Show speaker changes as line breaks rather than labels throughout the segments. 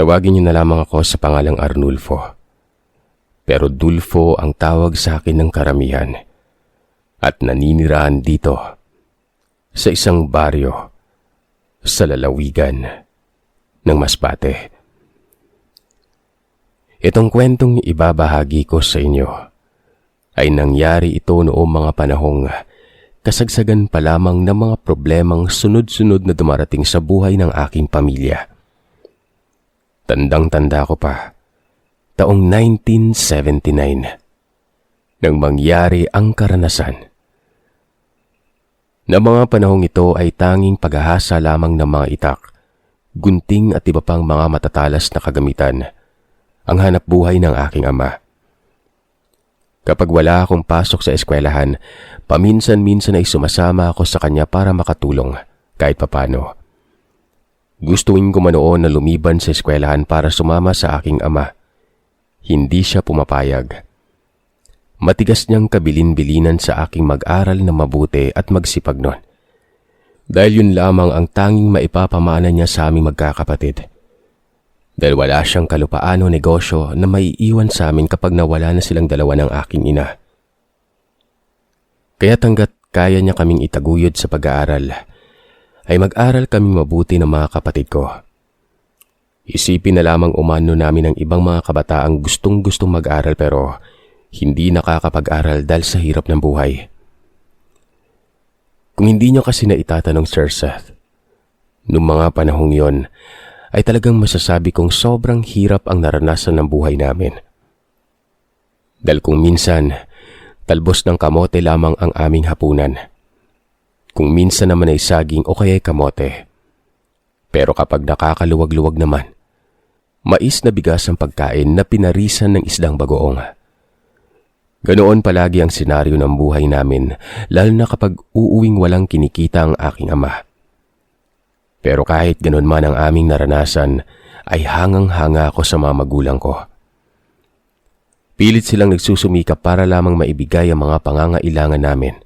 Tawagin niyo na lamang ako sa pangalang Arnulfo. Pero Dulfo ang tawag sa akin ng karamihan. At naninirahan dito sa isang baryo sa lalawigan ng Masbate. Itong kwentong ibabahagi ko sa inyo ay nangyari ito noong mga panahong kasagsagan pa lamang ng mga problemang sunod-sunod na dumarating sa buhay ng aking pamilya. Tandang-tanda ko pa, taong 1979, nang mangyari ang karanasan. Na mga panahong ito ay tanging paghahasa lamang ng mga itak, gunting at iba pang mga matatalas na kagamitan ang hanap buhay ng aking ama. Kapag wala akong pasok sa eskwelahan, paminsan-minsan ay sumasama ako sa kanya para makatulong kahit papano. Gustuin ko man noon na lumiban sa eskwelahan para sumama sa aking ama. Hindi siya pumapayag. Matigas niyang kabilin-bilinan sa aking mag-aral na mabuti at magsipag nun. Dahil yun lamang ang tanging maipapamana niya sa aming magkakapatid. Dahil wala siyang kalupaan o negosyo na maiiwan sa amin kapag nawala na silang dalawa ng aking ina. Kaya hanggat kaya niya kaming itaguyod sa pag-aaral, ay mag-aral kaming mabuti ng mga kapatid ko. Isipin na lamang umano namin ang ibang mga kabataang gustong-gustong mag-aral pero hindi nakakapag-aral dahil sa hirap ng buhay. Kung hindi niyo kasi na itatanong, Sir Seth, noong mga panahong yon, ay talagang masasabi kong sobrang hirap ang naranasan ng buhay namin. Dahil kung minsan, talbos ng kamote lamang ang aming hapunan. Kung minsan naman ay saging o kaya'y kamote. Pero kapag nakakaluwag-luwag naman, mais na bigas ang pagkain na pinarisan ng isdang bagoong. Ganoon palagi ang senaryo ng buhay namin, lalo na kapag uuwing walang kinikita ang aking ama. Pero kahit ganoon man ang aming naranasan, ay hangang-hanga ako sa mga magulang ko. Pilit silang nagsusumikap para lamang maibigay ang mga pangangailangan namin.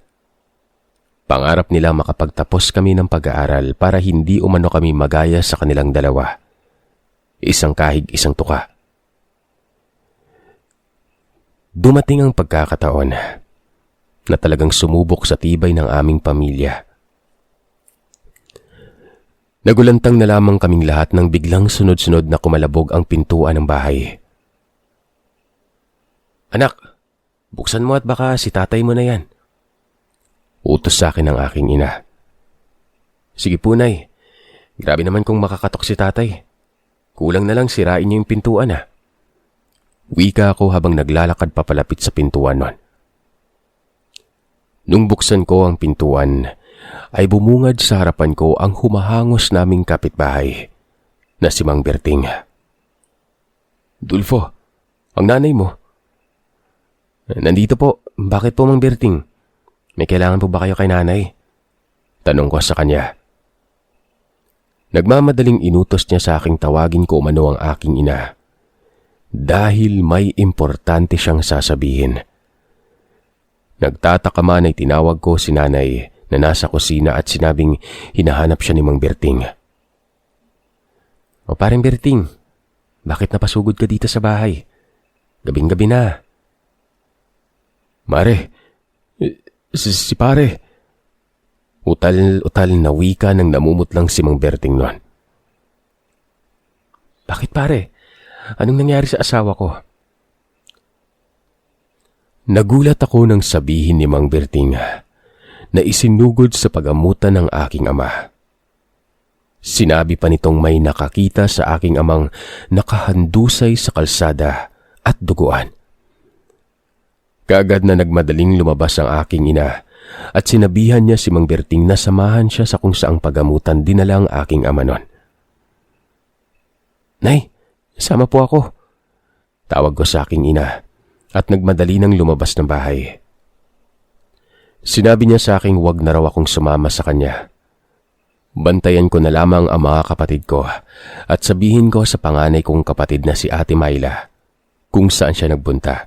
Pangarap nila makapagtapos kami ng pag-aaral para hindi umano kami magaya sa kanilang dalawa. Isang kahig, isang tuka. Dumating ang pagkakataon na talagang sumubok sa tibay ng aming pamilya. Nagulantang na lamang kaming lahat nang biglang sunod-sunod na kumalabog ang pintuan ng bahay. "Anak, buksan mo at baka si tatay mo na yan." Utos sa akin ng aking ina. "Sige po, Nay. Grabe naman kung makakatok si tatay. Kulang na lang sirain niyo yung pintuan ah." Wika ako habang naglalakad papalapit sa pintuan nun. Nung buksan ko ang pintuan, ay bumungad sa harapan ko ang humahangos naming kapitbahay na si Mang Berting. "Dulfo, ang nanay mo." "Nandito po. Bakit po, Mang Berting? May kailangan po ba kayo kay nanay?" Tanong ko sa kanya. Nagmamadaling inutos niya sa aking tawagin ko umano ang aking ina. Dahil may importante siyang sasabihin. Nagtataka man ay tinawag ko si nanay na nasa kusina at sinabing hinahanap siya ni Mang Berting. "O parang Berting, bakit napasugod ka dito sa bahay? Gabing-gabi na." "Mare, si pare." Utal-utal na wika ng namumutlang si Mang Berting noon. "Bakit pare? Anong nangyari sa asawa ko?" Nagulat ako nang sabihin ni Mang Berting na isinugod sa pagamutan ng aking ama. Sinabi pa nitong may nakakita sa aking amang nakahandusay sa kalsada at duguan. Kaagad na nagmadaling lumabas ang aking ina at sinabihan niya si Mang Berting na samahan siya sa kung saang pagamutan dinala ang aking ama nun. "Nay, sama po ako." Tawag ko sa aking ina at nagmadali nang lumabas ng bahay. Sinabi niya sa aking wag na raw akong sumama sa kanya. Bantayan ko na lamang ang mga kapatid ko at sabihin ko sa panganay kong kapatid na si Ate Myla kung saan siya nagbunta.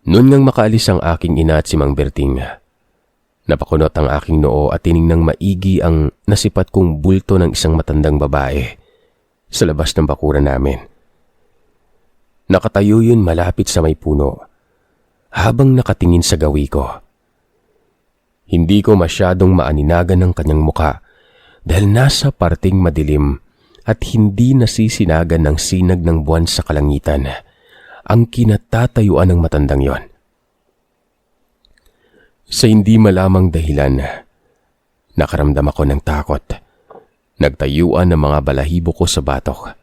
Noon ngang makaalis ang aking ina at si Mang Berting, napakunot ang aking noo at tiningnang maigi ang nasipat kong bulto ng isang matandang babae sa labas ng bakuran namin. Nakatayo yun malapit sa may puno, habang nakatingin sa gawi ko. Hindi ko masyadong maaninagan ng kanyang muka dahil nasa parting madilim at hindi nasisinagan ng sinag ng buwan sa kalangitan ang kinatatayuan ng matandang yon. Sa hindi malamang dahilan, nakaramdam ako ng takot. Nagtayuan ng mga balahibo ko sa batok.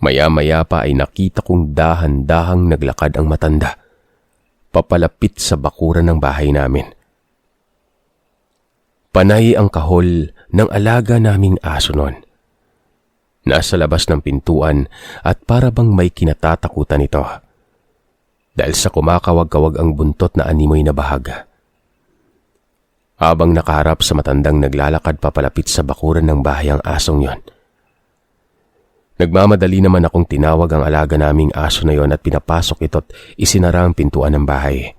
Maya-maya pa ay nakita kong dahan-dahang naglakad ang matanda, papalapit sa bakuran ng bahay namin. Panay ang kahol ng alaga naming aso noon. Nasa labas ng pintuan at para bang may kinatatakutan ito. Dahil sa kumakawag-kawag ang buntot na animoy na bahag. Habang nakaharap sa matandang naglalakad papalapit sa bakuran ng bahay ang asong yon. Nagmamadali naman akong tinawag ang alaga naming aso na yon at pinapasok ito't isinara ang pintuan ng bahay.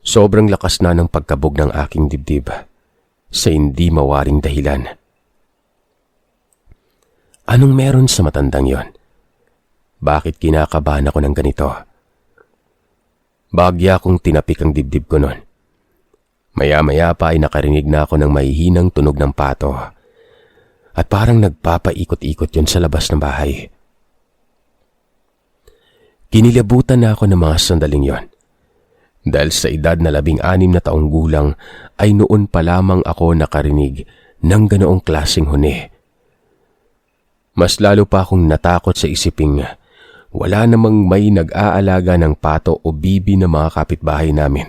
Sobrang lakas na ng pagkabog ng aking dibdib sa hindi mawaring dahilan. Anong meron sa matandang yon? Bakit kinakabahan ako ng ganito? Bagya kong tinapik ang dibdib ko noon. Maya-maya pa ay nakarinig na ako ng mahihinang tunog ng pato at parang nagpapaikot-ikot yun sa labas ng bahay. Kinilabutan na ako ng mga sandaling yon. Dahil sa edad na 16 na taong gulang ay noon pa lamang ako nakarinig ng ganoong klaseng huni. Mas lalo pa akong natakot sa isiping wala namang may nag-aalaga ng pato o bibi na mga kapitbahay namin.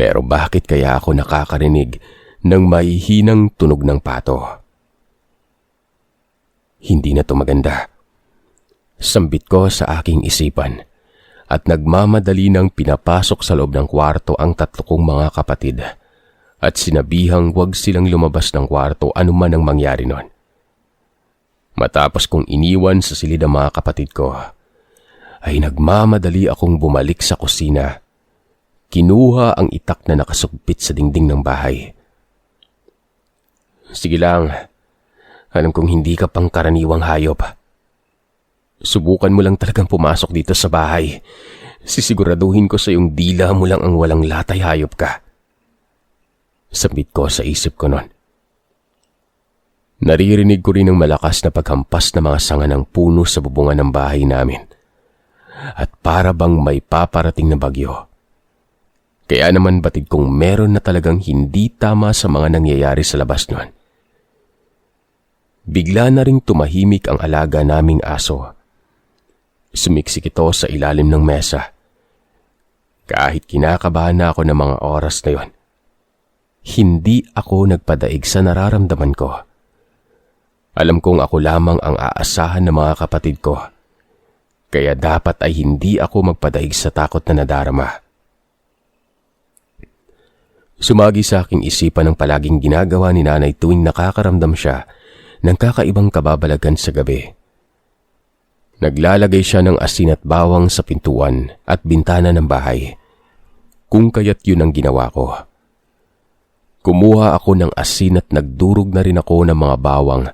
Pero bakit kaya ako nakakarinig ng mahihinang tunog ng pato? Hindi na to maganda. Sambit ko sa aking isipan at nagmamadali nang pinapasok sa loob ng kwarto ang 3 kong mga kapatid at sinabihang huwag silang lumabas ng kwarto anuman ang mangyari noon. Matapos kong iniwan sa silid ang mga kapatid ko, ay nagmamadali akong bumalik sa kusina. Kinuha ang itak na nakasugpit sa dingding ng bahay. Sige lang, alam kong hindi ka pang karaniwang hayop. Subukan mo lang talagang pumasok dito sa bahay. Sisiguraduhin ko sa iyong dila mo lang ang walang latay hayop ka. Sabit ko sa isip ko noon. Naririnig ko rin ang malakas na paghampas ng mga sanga ng puno sa bubungan ng bahay namin. At para bang may paparating na bagyo. Kaya naman batid kong meron na talagang hindi tama sa mga nangyayari sa labas noon. Bigla na ring tumahimik ang alaga naming aso. Sumiksik ito sa ilalim ng mesa. Kahit kinakabahan na ako ng mga oras na yon, hindi ako nagpadaig sa nararamdaman ko. Alam kong ako lamang ang aasahan ng mga kapatid ko, kaya dapat ay hindi ako magpadaig sa takot na nadarama. Sumagi sa aking isipan ang palaging ginagawa ni nanay tuwing nakakaramdam siya ng kakaibang kababalagan sa gabi. Naglalagay siya ng asin at bawang sa pintuan at bintana ng bahay, kung kaya't yun ang ginawa ko. Kumuha ako ng asin at nagdurog na rin ako ng mga bawang,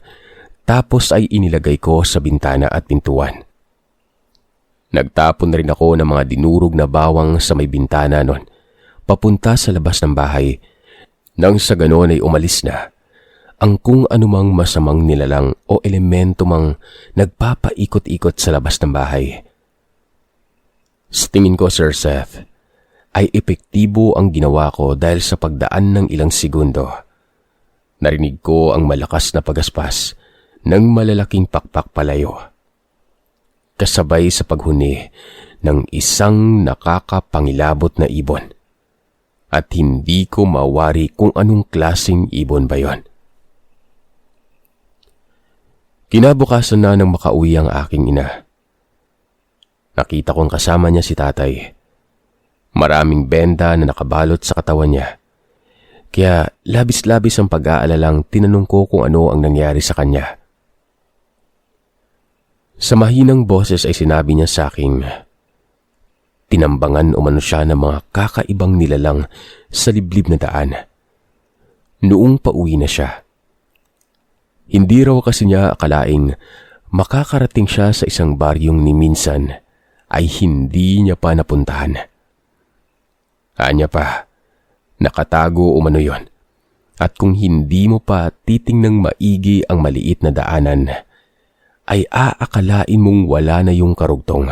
tapos ay inilagay ko sa bintana at pintuan. Nagtapon na rin ako ng mga dinurog na bawang sa may bintana nun, papunta sa labas ng bahay, nang sa ganon ay umalis na ang kung anumang masamang nilalang o elemento mang nagpapaikot-ikot sa labas ng bahay. Sa tingin ko, Sir Seth, ay epektibo ang ginawa ko dahil sa pagdaan ng ilang segundo. Narinig ko ang malakas na pagaspas ng malalaking pakpak palayo. Kasabay sa paghuni ng isang nakakapangilabot na ibon. At hindi ko mawari kung anong klaseng ibon ba yon. Kinabukasan na nang makauwi ang aking ina. Nakita kong kasama niya si tatay. Maraming benda na nakabalot sa katawan niya. Kaya labis-labis ang pag-aalalang tinanong ko kung ano ang nangyari sa kanya. Sa mahinang boses ay sinabi niya sa akin, tinambangan umano siya ng mga kakaibang nilalang sa liblib na daan. Noong pauwi na siya. Hindi raw kasi niya akalaing makakarating siya sa isang baryong ni minsan ay hindi niya pa napuntahan. Anya pa, nakatago umano yon. At kung hindi mo pa titingnang maigi ang maliit na daanan, ay aakalain mong wala na yung karugtong.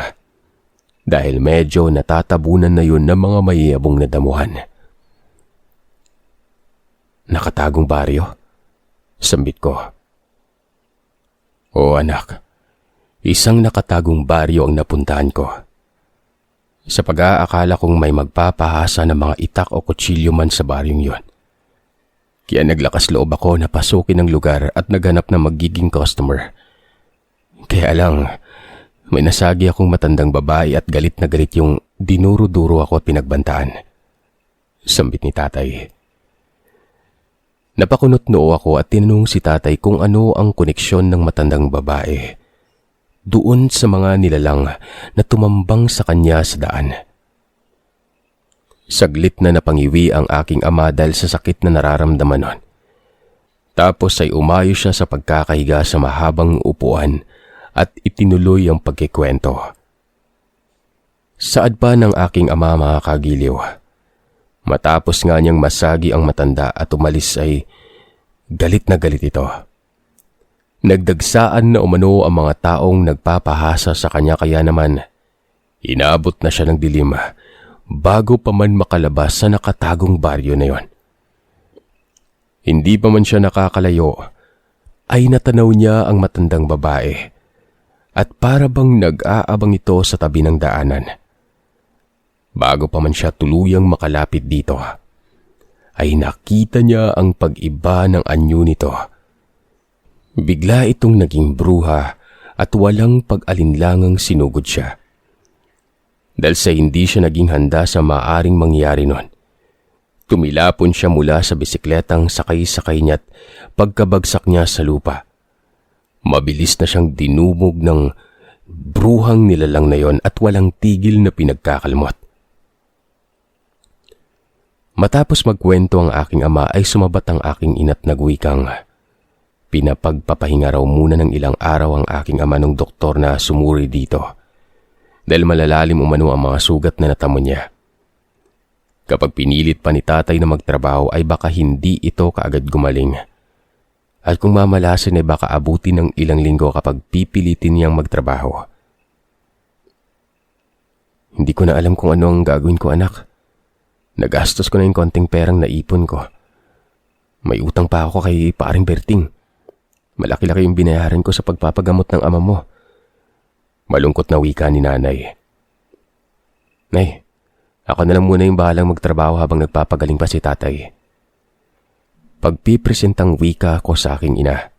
Dahil medyo natatabunan na yun ng mga mayayabong na damuhan. Nakatagong baryo? Sambit ko. Oo anak, isang nakatagong baryo ang napuntahan ko. Sa pag-aakala kong may magpapahasa ng mga itak o kutsilyo man sa baryong yon. Kaya naglakas loob ako na pasukin ang lugar at naghanap na magiging customer. Kaya lang, may nasagi akong matandang babae at galit na galit yung dinuro-duro ako at pinagbantaan. Sambit ni tatay. Napakunot noo ako at tinanong si tatay kung ano ang koneksyon ng matandang babae doon sa mga nilalang na tumambang sa kanya sa daan. Saglit na napangiwi ang aking ama dahil sa sakit na nararamdaman nun. Tapos ay umayo siya sa pagkakahiga sa mahabang upuan at itinuloy ang pagkikwento. Saad pa ng aking ama mga kagiliw. Matapos nga niyang masagi ang matanda at umalis ay galit na galit ito. Nagdagsaan na umano ang mga taong nagpapahasa sa kanya kaya naman inabot na siya ng dilim bago pa man makalabas sa nakatagong baryo na yon. Hindi pa man siya nakakalayo ay natanaw niya ang matandang babae at para bang nag-aabang ito sa tabi ng daanan. Bago pa man siya tuluyang makalapit dito ay nakita niya ang pag-iba ng anyo nito. Bigla itong naging bruha at walang pag-alinlangang sinugod siya. Dahil sa hindi siya naging handa sa maaring mangyari nun, tumilapon siya mula sa bisikletang sakay-sakay niya at pagkabagsak niya sa lupa. Mabilis na siyang dinumog ng bruhang nilalang na yon at walang tigil na pinagkakalmot. Matapos magkwento ang aking ama ay sumabat ang aking ina't nagwikang, pinapagpapahinga raw muna ng ilang araw ang aking ama ng doktor na sumuri dito dahil malalalim umano ang mga sugat na natamo niya. Kapag pinilit pa ni tatay na magtrabaho ay baka hindi ito kaagad gumaling. At kung mamalasin ay baka abutin ng ilang linggo kapag pipilitin niyang magtrabaho. Hindi ko na alam kung ano ang gagawin ko anak. Nagastos ko na yung konting perang naipon ko. May utang pa ako kay paring Berting. Malaki-laki yung binayaran ko sa pagpapagamot ng ama mo. Malungkot na wika ni nanay. Nay, ako na lang muna yung bahalang magtrabaho habang nagpapagaling pa si tatay. Pagpipresentang wika ko sa aking ina.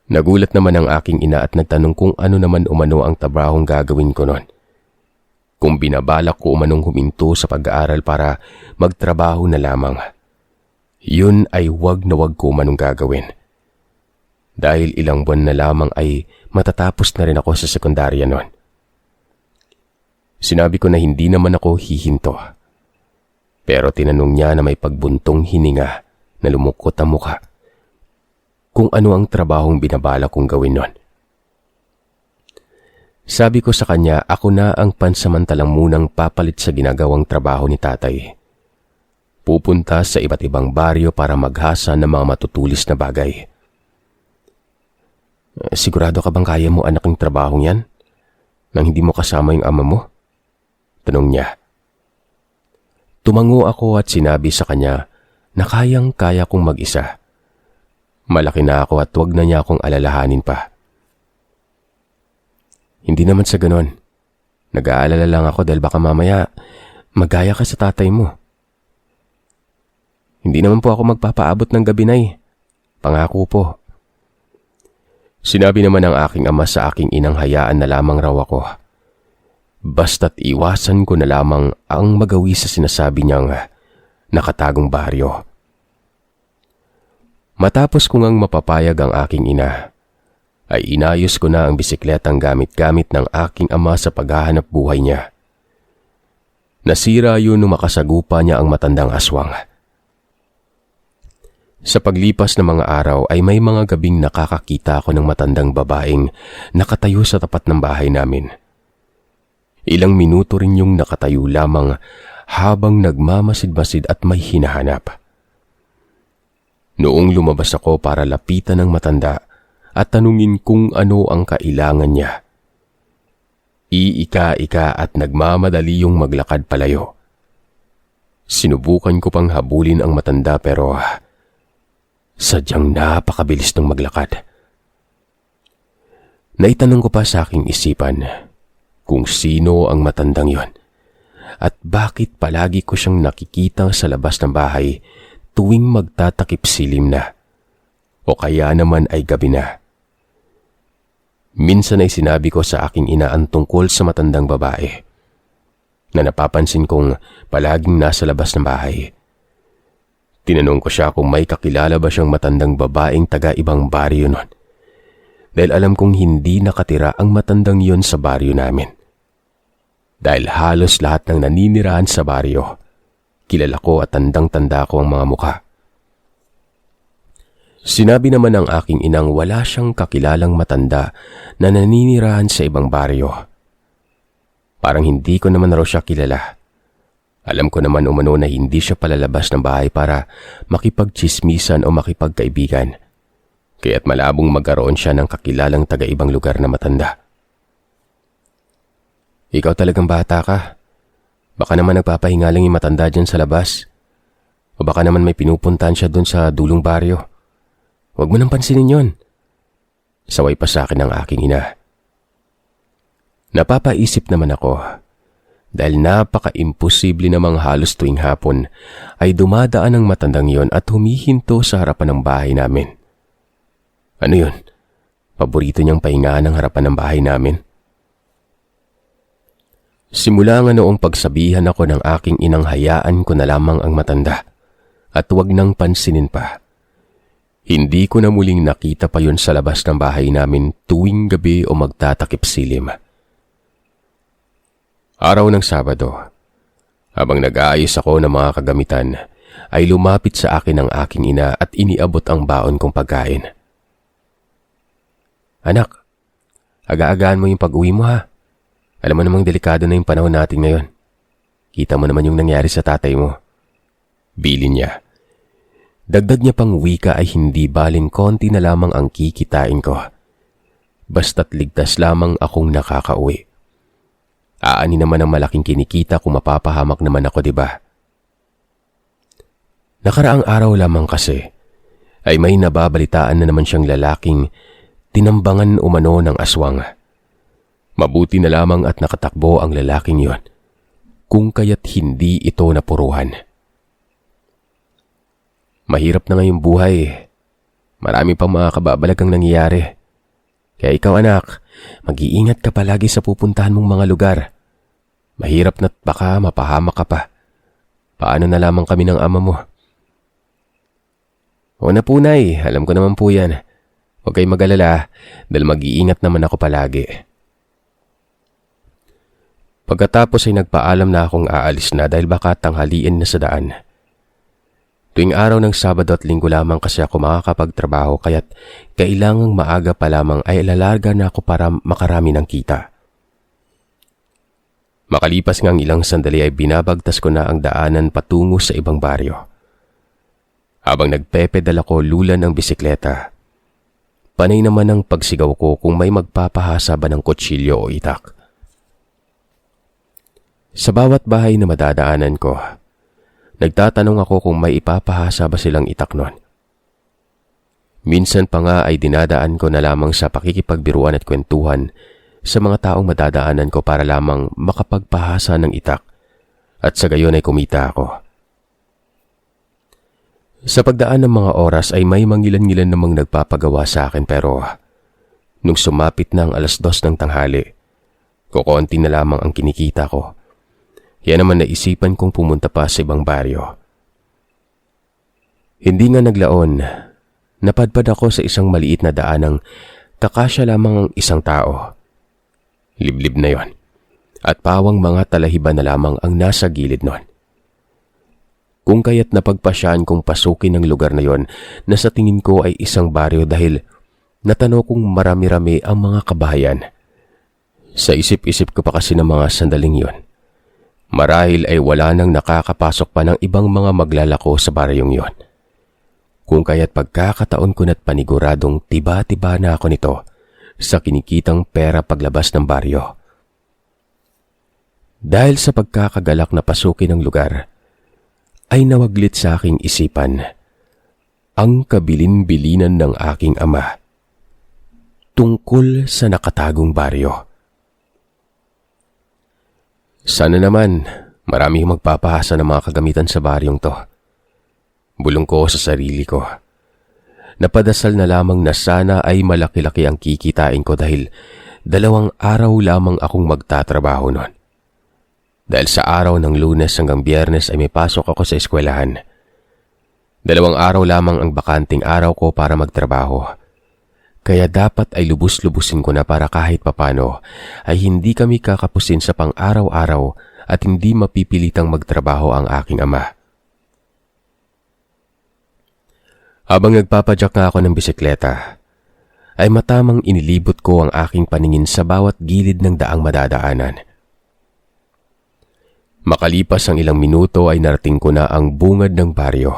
Nagulat naman ang aking ina at nagtanong kung ano naman umano ang trabahong gagawin ko noon. Kung binabalak ko umanong huminto sa pag-aaral para magtrabaho na lamang. Yun ay wag na wag ko umanong gagawin. Dahil ilang buwan na lamang ay matatapos na rin ako sa sekundarya noon. Sinabi ko na hindi naman ako hihinto. Pero tinanong niya na may pagbuntong hininga na lumukot ang muka kung ano ang trabahong binabala kong gawin noon. Sabi ko sa kanya ako na ang pansamantalang munang papalit sa ginagawang trabaho ni tatay. Pupunta sa iba't ibang baryo para maghasa ng mga matutulis na bagay. Sigurado ka bang kaya mo anak yung trabahong yan? Nang hindi mo kasama yung ama mo? Tanong niya. Tumango ako at sinabi sa kanya na kayang-kaya kong mag-isa. Malaki na ako at wag na niya akong alalahanin pa. Hindi naman sa ganon. Nag-aalala lang ako dahil baka mamaya magaya ka sa tatay mo. Hindi naman po ako magpapaabot ng gabi, Nay. Pangako po. Sinabi naman ng aking ama sa aking inang hayaan na lamang raw ako. Basta't iwasan ko na lamang ang magawi sa sinasabi niyang nakatagong baryo. Matapos ko ngang mapapayag ang aking ina, ay inayos ko na ang bisikletang gamit-gamit ng aking ama sa paghahanap buhay niya. Nasira yun nung makasagupa niya ang matandang aswang. Sa paglipas ng mga araw ay may mga gabing nakakakita ako ng matandang babaeng nakatayo sa tapat ng bahay namin. Ilang minuto rin yung nakatayo lamang habang nagmamasid-masid at may hinahanap. Noong lumabas ako para lapitan ng matanda at tanungin kung ano ang kailangan niya, iika-ika at nagmamadali yung maglakad palayo. Sinubukan ko pang habulin ang matanda pero sadyang napakabilis ng maglakad. Naitanong ko pa sa aking isipan kung sino ang matandang yon at bakit palagi ko siyang nakikita sa labas ng bahay tuwing magtatakip silim na o kaya naman ay gabi na. Minsan ay sinabi ko sa aking ina ang tungkol sa matandang babae na napapansin kong palaging nasa labas ng bahay. Tinanong ko siya kung may kakilala ba siyang matandang babaeng taga-ibang baryo nun, dahil alam kong hindi nakatira ang matandang yon sa baryo namin. Dahil halos lahat ng naninirahan sa baryo, kilala ko at tandang-tanda ko ang mga mukha. Sinabi naman ng aking inang wala siyang kakilalang matanda na naninirahan sa ibang baryo. Parang hindi ko naman raw siya kilala. Alam ko naman umano na hindi siya palalabas ng bahay para makipagtsismisan o makipagkaibigan, kaya't malabong magkaroon siya ng kakilalang taga-ibang lugar na matanda. Ikaw talagang bata ka. Baka naman nagpapahinga lang yung matanda dyan sa labas. O baka naman may pinupuntahan siya dun sa dulong baryo. Huwag mo nang pansinin yon. Saway pa sa akin ng aking ina. Napapaisip naman ako dahil napaka-imposible namang halos tuwing hapon ay dumadaan ang matandang yon at humihinto sa harapan ng bahay namin. Ano yun? Paborito niyang pahingaan ang harapan ng bahay namin. Simula nga noong pagsabihan ako ng aking inang hayaan ko na lamang ang matanda at huwag nang pansinin pa. Hindi ko na muling nakita pa yon sa labas ng bahay namin tuwing gabi o magtatakip silim. Araw ng Sabado, habang nag-aayos ako ng mga kagamitan, ay lumapit sa akin ang aking ina at iniabot ang baon kong pagkain. Anak, aga-agaan mo yung pag-uwi mo ha. Alam mo namang delikado na yung panahon natin ngayon. Kita mo naman yung nangyari sa tatay mo. Bilin niya. Dagdag niya pang wika ay hindi baling konti na lamang ang kikitain ko. Basta't ligtas lamang akong nakakauwi. Aani naman ang malaking kinikita kung mapapahamak naman ako, diba? Nakaraang araw lamang kasi ay may nababalitaan na naman siyang lalaking tinambangan umano ng aswang. Mabuti na lamang at nakatakbo ang lalaking yon, kung kaya't hindi ito napuruhan. Mahirap na ngayong buhay. Marami pang mga kababalagang nangyayari. Kaya ikaw anak, mag-iingat ka palagi sa pupuntahan mong mga lugar. Mahirap na't baka mapahamak ka pa. Paano na lamang kami ng ama mo? O na po nay, alam ko naman po yan. Huwag kayong mag-alala dahil mag-iingat naman ako palagi. Pagkatapos ay nagpaalam na akong aalis na dahil baka tanghaliin na sa daan. Tuwing araw ng Sabado at Linggo lamang kasi ako makakapagtrabaho kaya't kailangang maaga pa lamang ay lalarga na ako para makarami ng kita. Makalipas ngang ilang sandali ay binabagtas ko na ang daanan patungo sa ibang baryo. Habang nagpepedal ako lulan ng bisikleta, panay naman ang pagsigaw ko kung may magpapahasa ba ng kutsilyo o itak. Sa bawat bahay na madadaanan ko, nagtatanong ako kung may ipapahasa ba silang itak nun. Minsan pa nga ay dinadaan ko na lamang sa pakikipagbiruan at kwentuhan sa mga taong madadaanan ko para lamang makapagpahasa ng itak at sa gayon ay kumita ako. Sa pagdaan ng mga oras ay may mangilan-ngilan namang nagpapagawa sa akin pero nung sumapit na ang 2:00 ng tanghali, kukonti na lamang ang kinikita ko. Kaya naman naisipan kong pumunta pa sa ibang baryo. Hindi nga naglaon, napadpad ako sa isang maliit na daanang kakasya lamang ang isang tao. Liblib na yon, at pawang mga talahiban na lamang ang nasa gilid nun. Kung kaya't napagpasyaan kong pasukin ang lugar na yon na sa tingin ko ay isang baryo dahil natanaw kong marami-rami ang mga kabahayan. Sa isip-isip ko pa kasi ng mga sandaling yon, marahil ay wala nang nakakapasok pa ng ibang mga maglalako sa baryong yon. Kung kaya't pagkakataon ko na't paniguradong tiba-tiba na ako nito sa kinikitang pera paglabas ng baryo. Dahil sa pagkakagalak na pasukin ang lugar, ay nawaglit sa aking isipan ang kabilin-bilinan ng aking ama tungkol sa nakatagong baryo. Sana naman maraming magpapahasa ng mga kagamitan sa baryong to. Bulong ko sa sarili ko. Napadasal na lamang na sana ay malaki-laki ang kikitain ko dahil 2 araw lamang akong magtatrabaho noon. Dahil sa araw ng Lunes hanggang Biyernes ay may pasok ako sa eskwelahan. 2 araw lamang ang bakanting araw ko para magtrabaho. Kaya dapat ay lubos-lubusin ko na para kahit papano ay hindi kami kakapusin sa pang-araw-araw at hindi mapipilitang magtrabaho ang aking ama. Habang nagpapadyak nga ako ng bisikleta, ay matamang inilibot ko ang aking paningin sa bawat gilid ng daang madadaanan. Makalipas ang ilang minuto ay narating ko na ang bungad ng baryo.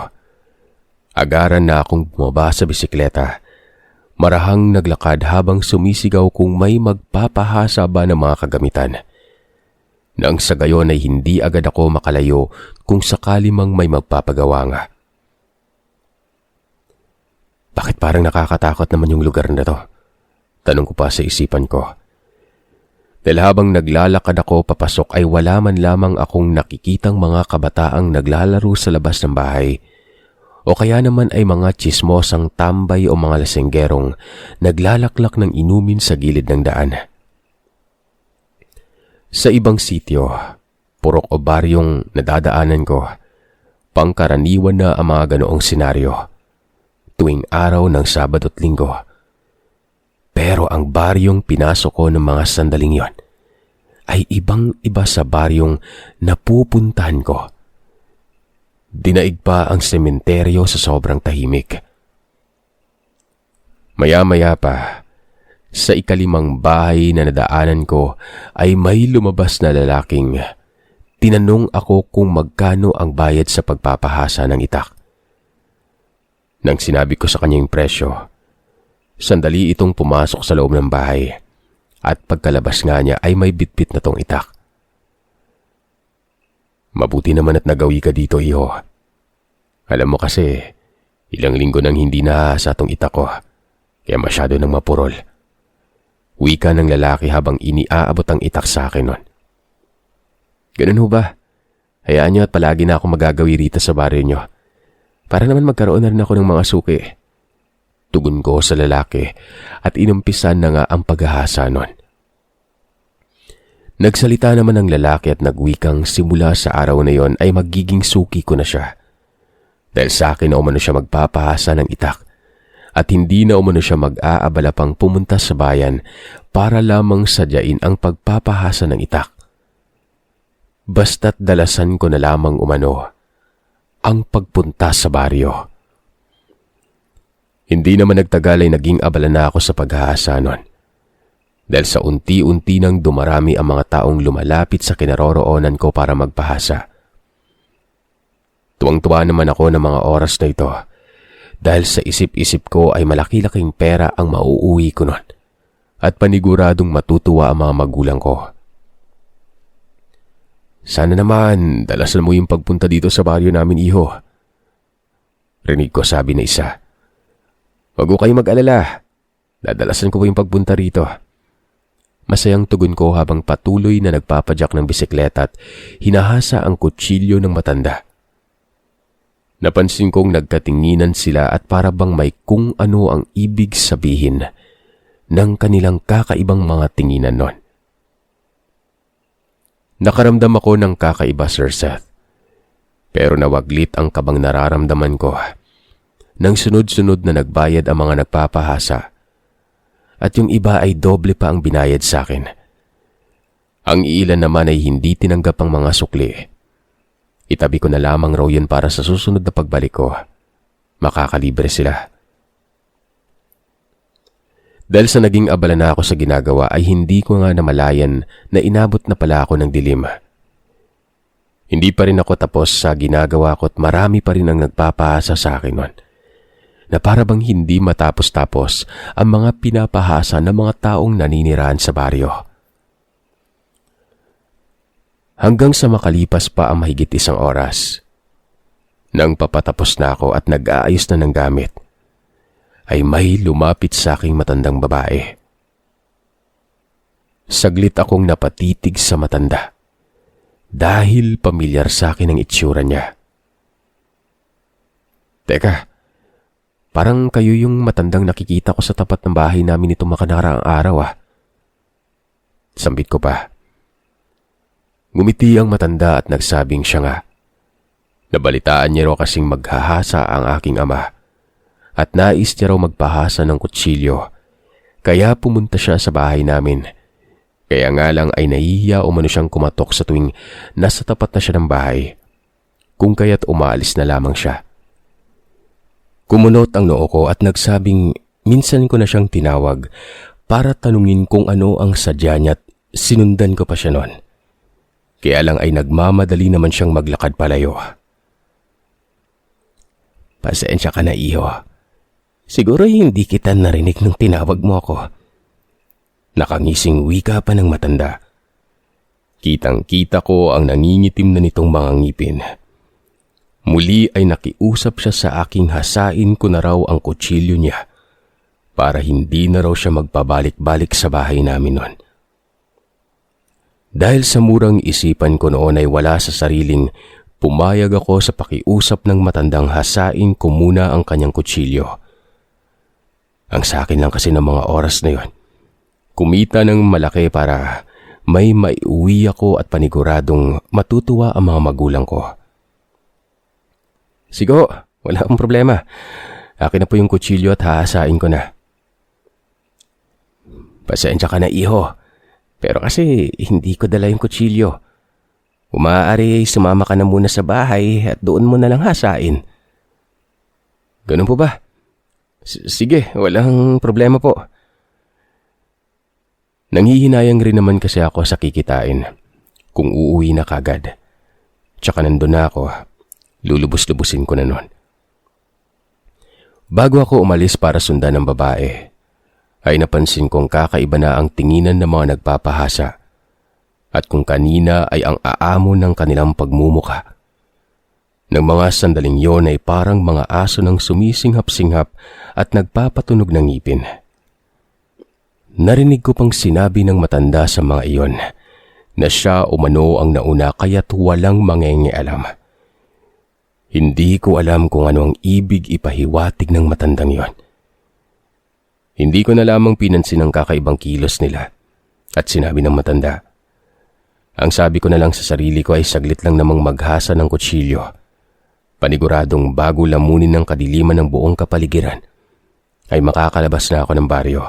Agaran na akong bumaba sa bisikleta. Marahang naglakad habang sumisigaw kung may magpapahasa ba ng mga kagamitan. Nang sa gayon ay hindi agad ako makalayo kung sakali mang may magpapagawa nga. Bakit parang nakakatakot naman yung lugar na to? Tanong ko pa sa isipan ko. Dahil habang naglalakad ako papasok ay wala man lamang akong nakikitang mga kabataang naglalaro sa labas ng bahay. O kaya naman ay mga tsismosang tambay o mga lasenggerong naglalaklak ng inumin sa gilid ng daan. Sa ibang sityo, purok o baryong nadadaanan ko, pangkaraniwan na ang mga ganoong senaryo tuwing araw ng Sabado at Linggo. Pero ang baryong pinasok ko ng mga sandaling yon ay ibang-iba sa baryong napupuntahan ko. Dinaig pa ang sementeryo sa sobrang tahimik. Maya-maya pa, sa 5 bahay na nadaanan ko ay may lumabas na lalaking tinanong ako kung magkano ang bayad sa pagpapahasa ng itak. Nang sinabi ko sa kanya yung presyo, sandali itong pumasok sa loob ng bahay at pagkalabas nga niya ay may bitbit na tong itak. Mabuti naman at nagawi ka dito, iho. Alam mo kasi, ilang linggo nang hindi nahasa tong itak ko, kaya masyado nang mapurol. Wika ng lalaki habang iniaabot ang itak sa akin nun. Ganun ho ba? Hayaan niyo at palagi na ako magagawi rito sa baryo niyo. Para naman magkaroon na rin ako ng mga suki. Tugon ko sa lalaki at inumpisan na nga ang paghahasa nun. Nagsalita naman ang lalaki at nagwikang simula sa araw na yon ay magiging suki ko na siya. Dahil sa akin na umano siya magpapahasa ng itak at hindi na umano siya mag-aabala pang pumunta sa bayan para lamang sadyain ang pagpapahasa ng itak. Basta't dalasan ko na lamang umano ang pagpunta sa baryo. Hindi naman nagtagal ay naging abala na ako sa paghahasa nun. Dahil sa unti-unti nang dumarami ang mga taong lumalapit sa kinaroroonan ko para magpahasa. Tuwang-tuwa naman ako ng mga oras na ito dahil sa isip-isip ko ay malaki-laking pera ang mauuwi ko nun at paniguradong matutuwa ang mga magulang ko. Sana naman dalasan mo yung pagpunta dito sa baryo namin, iho. Rinig ko sabi na isa. Wag ko kayong mag-alala. Dadalasan ko po yung pagpunta rito. Masayang tugon ko habang patuloy na nagpapadyak ng bisikleta at hinahasa ang kutsilyo ng matanda. Napansin kong nagkatinginan sila at para bang may kung ano ang ibig sabihin ng kanilang kakaibang mga tinginan nun. Nakaramdam ako ng kakaiba, Sir Seth. Pero nawaglit ang kabang nararamdaman ko nang sunod-sunod na nagbayad ang mga nagpapahasa. At yung iba ay doble pa ang binayad sa akin. Ang ilan naman ay hindi tinanggap ang mga sukli. Itabi ko na lamang raw yun para sa susunod na pagbalik ko, makakalibre sila. Dahil sa naging abala na ako sa ginagawa ay hindi ko nga namalayan na inabot na pala ako ng dilim. Hindi pa rin ako tapos sa ginagawa ko at marami pa rin ang nagpapahasa sa akin nun. Na para bang hindi matapos-tapos ang mga pinapahasa ng mga taong naninirahan sa baryo. Hanggang sa makalipas pa ang mahigit 1 oras. Nang papatapos na ako at nag-aayos na ng gamit, ay may lumapit sa aking matandang babae. Saglit akong napatitig sa matanda dahil pamilyar sa akin ang itsura niya. Teka, parang kayo yung matandang nakikita ko sa tapat ng bahay namin itong makaraang araw ah. Sambit ko pa. Ngumiti ang matanda at nagsabing siya nga. Nabalitaan niya raw kasing maghahasa ang aking ama at nais niya raw magpahasa ng kutsilyo. Kaya pumunta siya sa bahay namin. Kaya nga lang ay nahihiya umano siyang kumatok sa tuwing nasa tapat na siya ng bahay. Kung kaya't umaalis na lamang siya. Kumunot ang noo ko at nagsabing minsan ko na siyang tinawag para tanungin kung ano ang sadya niya at sinundan ko pa siya noon. Kaya lang ay nagmamadali naman siyang maglakad palayo. Pasensya ka na, iho. Siguro hindi kita narinig nung tinawag mo ako. Nakangising wika pa ng matanda. Kitang-kita ko ang nangingitim na nitong mga ngipin. Muli ay nakiusap siya sa aking hasain ko na raw ang kutsilyo niya para hindi na raw siya magpabalik-balik sa bahay namin noon. Dahil sa murang isipan ko noon ay wala sa sariling, pumayag ako sa pakiusap ng matandang hasain ko muna ang kanyang kutsilyo. Ang sa akin lang kasi ng mga oras na yon, kumita ng malaki para may maiuwi ako at paniguradong matutuwa ang mga magulang ko. Sigo, wala akong problema. Akin na po yung kutsilyo at hahasain ko na. Pasensya ka na, iho. Pero kasi hindi ko dala yung kutsilyo. Umaari sumama ka na muna sa bahay at doon mo na lang hasain. Ganun po ba? Sige, walang problema po. Nanghihinayang rin naman kasi ako sa kikitain kung uuwi na kagad. Tsaka nandun na ako, lulubos-lubusin ko na nun. Bago ako umalis para sundan ng babae, ay napansin kong kakaiba na ang tinginan ng mga nagpapahasa at kung kanina ay ang aamo ng kanilang pagmumuka. Nang mga sandaling yon ay parang mga aso ng sumisinghap-singhap at nagpapatunog ng ngipin. Narinig ko pang sinabi ng matanda sa mga iyon na siya umano ang nauna kaya't walang mangengialam. Hindi ko alam kung ano ang ibig ipahiwatig ng matandang yon. Hindi ko na lamang pinansin ang kakaibang kilos nila at sinabi ng matanda. Ang sabi ko na lang sa sarili ko ay saglit lang namang maghasa ng kutsilyo. Paniguradong bago lamunin ng kadiliman ng buong kapaligiran ay makakalabas na ako ng baryo.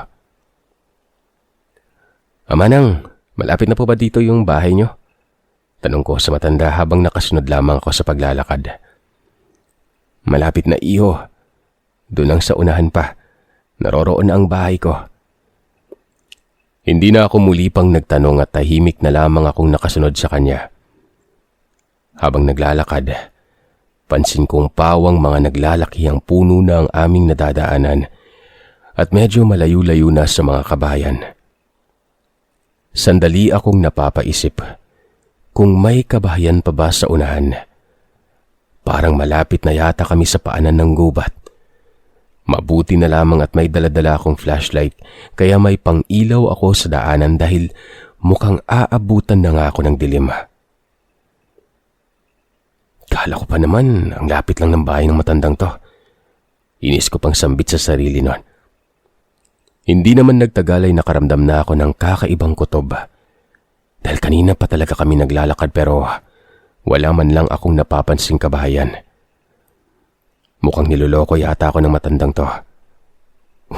Amanang, malapit na po ba dito yung bahay nyo? Tanong ko sa matanda habang nakasunod lamang ako sa paglalakad. Malapit na, iho. Doon lang sa unahan pa. Naroroon na ang bahay ko. Hindi na ako muli pang nagtanong at tahimik na lamang akong nakasunod sa kanya. Habang naglalakad, pansin kong pawang mga naglalaki ang puno na ang aming nadadaanan at medyo malayo-layo na sa mga kabayan. Sandali akong napapaisip kung may kabahayan pa ba sa unahan. Parang malapit na yata kami sa paanan ng gubat. Mabuti na lamang at may daladala akong flashlight kaya may pang-ilaw ako sa daanan dahil mukhang aabutan na nga ako ng dilim. Kala ko pa naman ang lapit lang ng bahay ng matandang to. Inis ko pang sambit sa sarili nun. Hindi naman nagtagal ay nakaramdam na ako ng kakaibang kutob. Dahil kanina pa talaga kami naglalakad pero wala man lang akong napapansing kabahayan. Mukhang niloloko yata ako ng matandang to.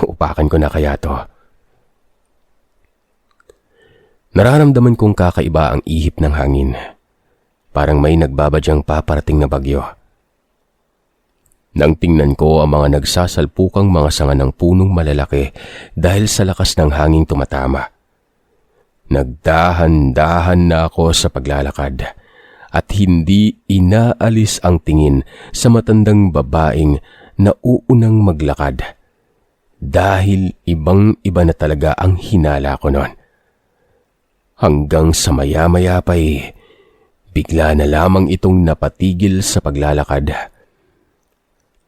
Upakan ko na kaya to. Nararamdaman kong kakaiba ang ihip ng hangin. parang may nagbabadyang paparating na bagyo. Nang tingnan ko ang mga nagsasalpukang mga sanga ng punong malalaki dahil sa lakas ng hanging tumatama. Nagdahan-dahan na ako sa paglalakad at hindi inaalis ang tingin sa matandang babaeng nauunang maglakad dahil ibang-iba na talaga ang hinala ko noon. Hanggang sa maya-maya pa'y bigla na lamang itong napatigil sa paglalakad.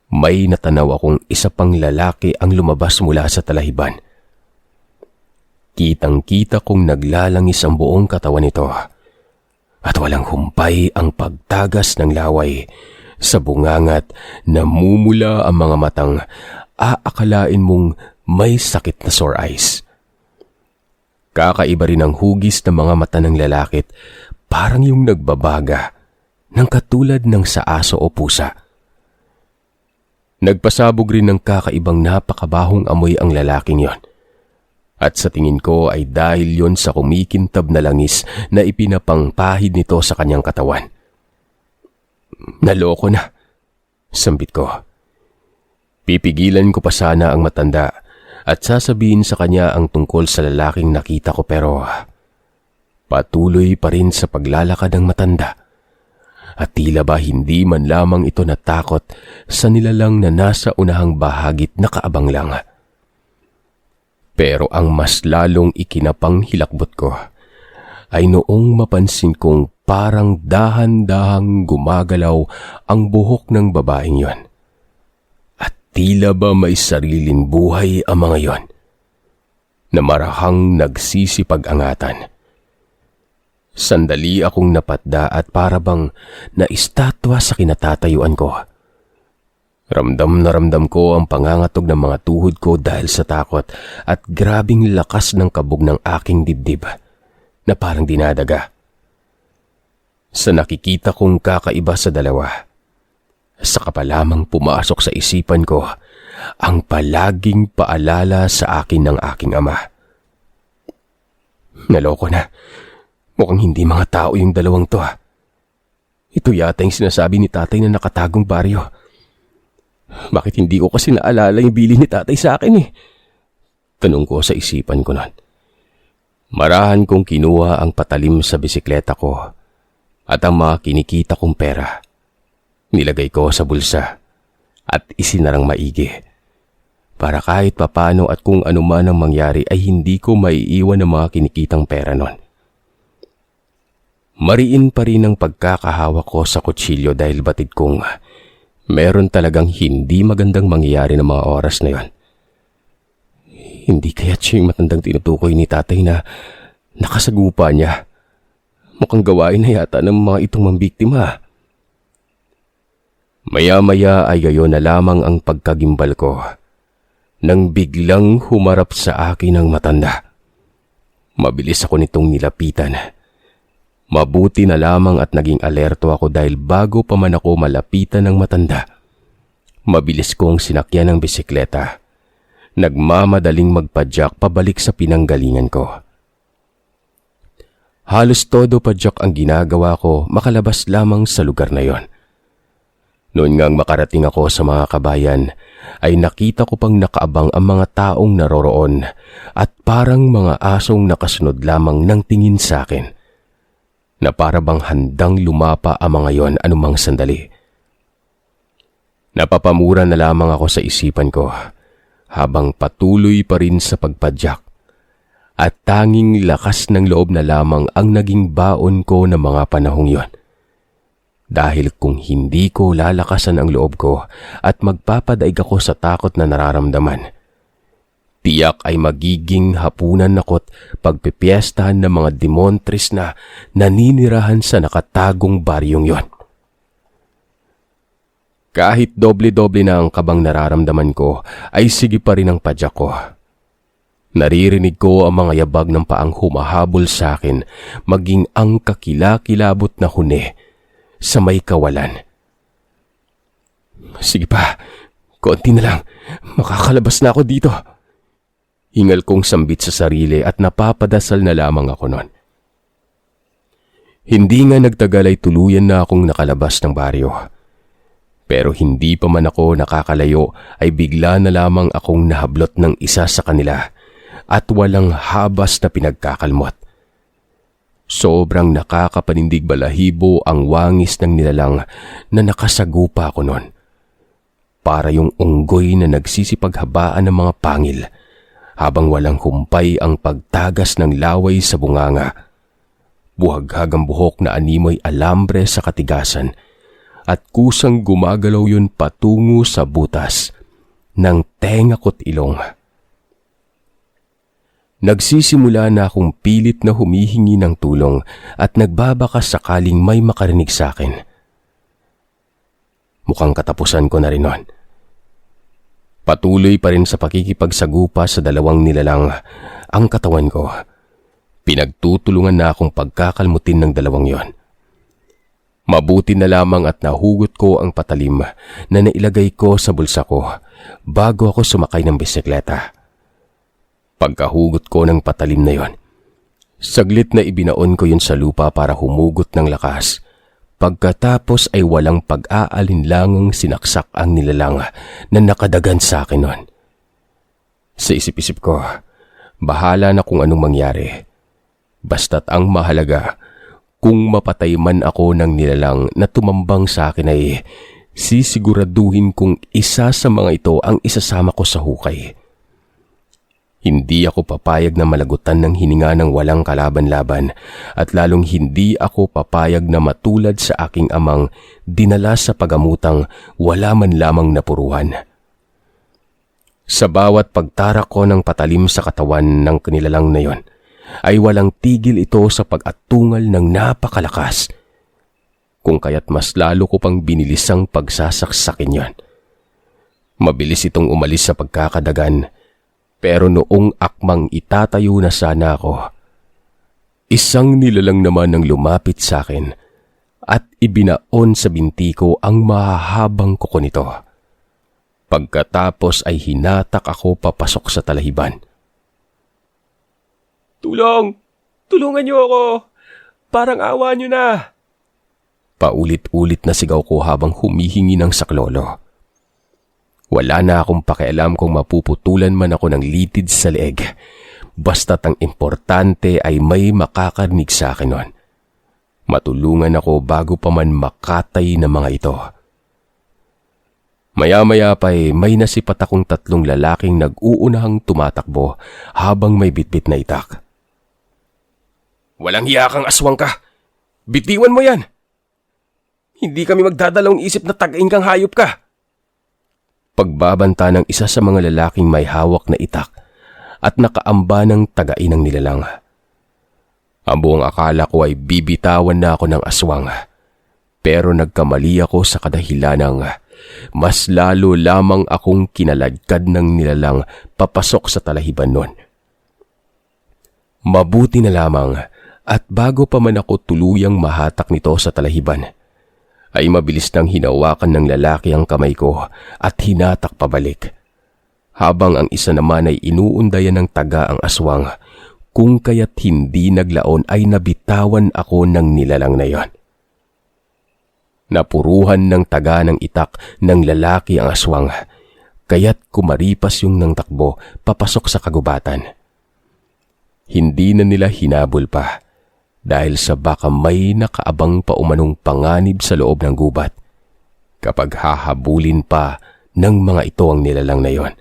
May natanaw akong isa pang lalaki ang lumabas mula sa talahiban. Kitang-kita kong naglalangis ang buong katawan nito at walang humpay ang pagtagas ng laway sa bungangat na mumula ang mga matang aakalain mong may sakit na sore eyes. Kakaiba rin ang hugis ng mga mata ng lalakit, parang yung nagbabaga ng katulad ng sa aso o pusa. Nagpasabog rin ng kakaibang napakabahong amoy ang lalaking yon. At sa tingin ko ay dahil yon sa kumikintab na langis na ipinapangpahid nito sa kanyang katawan. Naloko na, sambit ko. Pipigilan ko pa sana ang matanda at sasabihin sa kanya ang tungkol sa lalaking nakita ko, pero patuloy pa rin sa paglalakad ng matanda. At tila ba hindi man lamang ito natakot sa nilalang na nasa unahang bahagit nakaabang lang. Pero ang mas lalong ikinapang hilakbot ko ay noong mapansin kong parang dahan-dahang gumagalaw ang buhok ng babaeng yon. At tila ba may sariling buhay ang mga yon na marahang nagsisipag-angatan. Sandali akong napatda at para bang naistatwa sa kinatatayuan ko. Ramdam na ramdam ko ang pangangatog ng mga tuhod ko dahil sa takot at grabing lakas ng kabog ng aking dibdib na parang dinadaga. Sa nakikita kong kakaiba sa dalawa, saka pa lamang pumasok sa isipan ko ang palaging paalala sa akin ng aking ama. Naloko na. Mukhang hindi mga tao yung dalawang to. Ito yata yung sinasabi ni tatay na nakatagong baryo. Bakit hindi ko kasi naalala yung bili ni tatay sa akin eh? Tanong ko sa isipan ko noon. Marahan kong kinuha ang patalim sa bisikleta ko at ang mga kinikita kong pera. Nilagay ko sa bulsa at isinarang maigi. Para kahit papano at kung ano man ang mangyari ay hindi ko maiiwan ang mga kinikitang pera noon. Mariin pa rin ang pagkakahawak ko sa kutsilyo dahil batid kong meron talagang hindi magandang mangyayari ng mga oras na yon. Hindi kaya't siya yung matandang tinutukoy ni tatay na nakasagupa niya. Mukhang gawain na yata ng mga itong mambiktima. Maya-maya ay gayon na lamang ang pagkagimbal ko nang biglang humarap sa akin ang matanda. Mabilis ako nitong nilapitan. Mabuti na lamang at naging alerto ako dahil bago pa man ako malapitan ng matanda, mabilis kong sinakyan ang bisikleta. Nagmamadaling magpadyak pabalik sa pinanggalingan ko. Halos todo padyak ang ginagawa ko makalabas lamang sa lugar na yon. Noon ngang makarating ako sa mga kabayan, ay nakita ko pang nakaabang ang mga taong naroroon at parang mga asong nakasunod lamang ng tingin sa akin, na para bang handang lumapa ang mga yon anumang sandali. Napapamura na lamang ako sa isipan ko habang patuloy pa rin sa pagpadyak at tanging lakas ng loob na lamang ang naging baon ko ng mga panahong yon. Dahil kung hindi ko lalakasan ang loob ko at magpapadaig ako sa takot na nararamdaman, tiyak ay magiging hapunan ako't pagpipiestahan ng mga demontres na naninirahan sa nakatagong baryong yon. Kahit doble-doble na ang kabang nararamdaman ko, ay sige pa rin ang padyak ko. Naririnig ko ang mga yabag ng paang humahabol sa akin, maging ang kakilakilabot na huni sa may kawalan. Sige pa, konti na lang, makakalabas na ako dito. Hingal kong sambit sa sarili at napapadasal na lamang ako noon. Hindi nga nagtagal ay tuluyan na akong nakalabas ng baryo. Pero hindi pa man ako nakakalayo ay bigla na lamang akong nahablot ng isa sa kanila at walang habas na pinagkakalmot. Sobrang nakakapanindig balahibo ang wangis ng nilalang na nakasagupa ko noon. Para yung unggoy na nagsisipaghabaan ng mga pangil habang walang humpay ang pagtagas ng laway sa bunganga. Buhaghag ang buhok na animoy alambre sa katigasan at kusang gumagalaw yun patungo sa butas ng tenga ko't ilong. Nagsisimula na akong pilit na humihingi ng tulong at nagbabaka sakaling may makarinig sa akin. Mukhang katapusan ko na rin nun. Patuloy pa rin sa pakikipagsagupa sa dalawang nilalang ang katawan ko. Pinagtutulungan na akong pagkakalmutin ng dalawang yon. Mabuti na lamang at nahugot ko ang patalim na nailagay ko sa bulsa ko bago ako sumakay ng bisikleta. Pagkahugot ko ng patalim na yon, saglit na ibinaon ko yun sa lupa para humugot ng lakas. Pagkatapos ay walang pag-aalinlangang sinaksak ang nilalang na nakadagan sa akin nun. Sa isip-isip ko, bahala na kung anong mangyari. Basta't ang mahalaga, kung mapatay man ako ng nilalang na tumambang sa akin ay sisiguraduhin kong isa sa mga ito ang isasama ko sa hukay. Hindi ako papayag na malagutan ng hininga ng walang kalaban-laban at lalong hindi ako papayag na matulad sa aking amang dinala sa pagamutang wala man lamang napuruhan. Sa bawat pagtarak ko ng patalim sa katawan ng kanilalang na yon, ay walang tigil ito sa pag-atungal ng napakalakas. Kung kaya't mas lalo ko pang binilisang pagsasaksakin yon. Mabilis itong umalis sa pagkakadagan. Pero noong akmang itatayo na sana ako, isang nilalang naman ang lumapit sa akin at ibinaon sa binti ko ang mahahabang kuko nito. Pagkatapos ay hinatak ako papasok sa talahiban. "Tulong! Tulungan niyo ako! Parang awa niyo na!" Paulit-ulit na sigaw ko habang humihingi ng saklolo. Wala na akong pakialam kung mapuputulan man ako ng litid sa leeg. Basta't ang importante ay may makakarinig sa akin nun. Matulungan ako bago pa man makatay ng mga ito. Maya-maya pa may nasipat akong tatlong lalaking nag-uunahang tumatakbo habang may bitbit na itak. "Walang hiya kang aswang ka! Bitiwan mo yan! Hindi kami magdadalawang isip na tagain kang hayop ka!" Pagbabanta ng isa sa mga lalaking may hawak na itak at nakaamba ng tagain ng nilalang. Ang buong akala ko ay bibitawan na ako ng aswang, pero nagkamali ako sa kadahilanang mas lalo lamang akong kinaladkad ng nilalang papasok sa talahiban nun. Mabuti na lamang at bago pa man ako tuluyang mahatak nito sa talahiban, ay mabilis nang hinawakan ng lalaki ang kamay ko at hinatak pabalik. Habang ang isa naman ay inuundayan ng taga ang aswang, kung kaya't hindi naglaon ay nabitawan ako ng nilalang na yon. Napuruhan ng taga ng itak ng lalaki ang aswang, kaya't kumaripas yung nang takbo papasok sa kagubatan. Hindi na nila hinabol pa, dahil sa baka may nakaabang pa umanong panganib sa loob ng gubat kapag hahabulin pa ng mga ito ang nilalang na yon.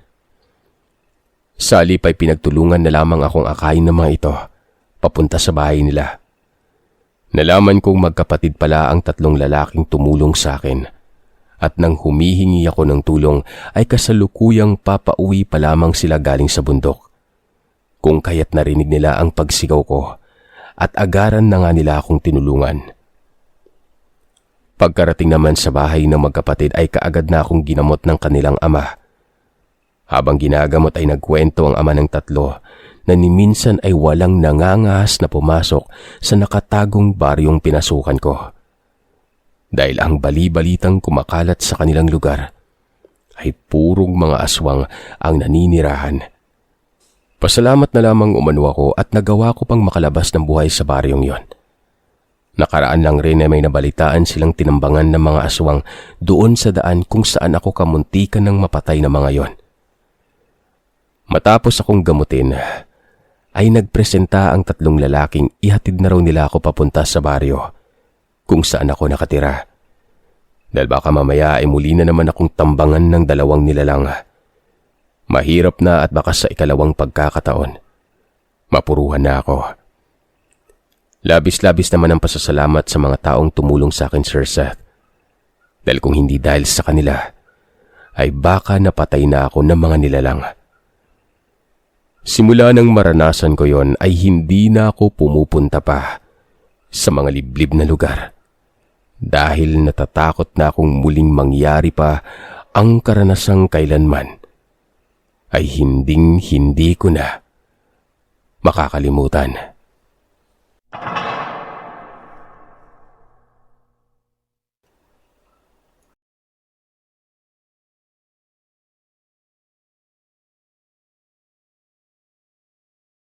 Sa halip ay pinagtulungan na lamang akong akayin ng mga ito papunta sa bahay nila. Nalaman kong magkapatid pala ang tatlong lalaking tumulong sa akin at nang humihingi ako ng tulong ay kasalukuyang papauwi pa lamang sila galing sa bundok. Kung kaya't narinig nila ang pagsigaw ko at agaran na nga nila akong tinulungan. Pagkarating naman sa bahay ng magkapatid ay kaagad na akong ginamot ng kanilang ama. Habang ginagamot ay nagkwento ang ama ng tatlo na ni minsan ay walang nangangahas na pumasok sa nakatagong baryong pinasukan ko. Dahil ang bali-balitang kumakalat sa kanilang lugar ay purong mga aswang ang naninirahan. Pasalamat na lamang umano ako at nagawa ko pang makalabas ng buhay sa baryong yon. Nakaraan lang rin ay may nabalitaan silang tinambangan ng mga aswang doon sa daan kung saan ako kamuntikan ng mapatay na mga yon. Matapos akong gamutin, ay nagpresenta ang 3 lalaking ihatid na raw nila ako papunta sa baryo kung saan ako nakatira. Dahil baka mamaya ay muli na naman akong tambangan ng 2 nilalang. Mahirap na at baka sa ikalawang pagkakataon, mapuruhan na ako. Labis-labis naman ang pasasalamat sa mga taong tumulong sa akin, Sir Seth. Dahil kung hindi dahil sa kanila, ay baka napatay na ako ng mga nilalang. Simula nang maranasan ko yon ay hindi na ako pumupunta pa sa mga liblib na lugar. Dahil natatakot na akong muling mangyari pa ang karanasang kailanman, ay hindi ko na makakalimutan.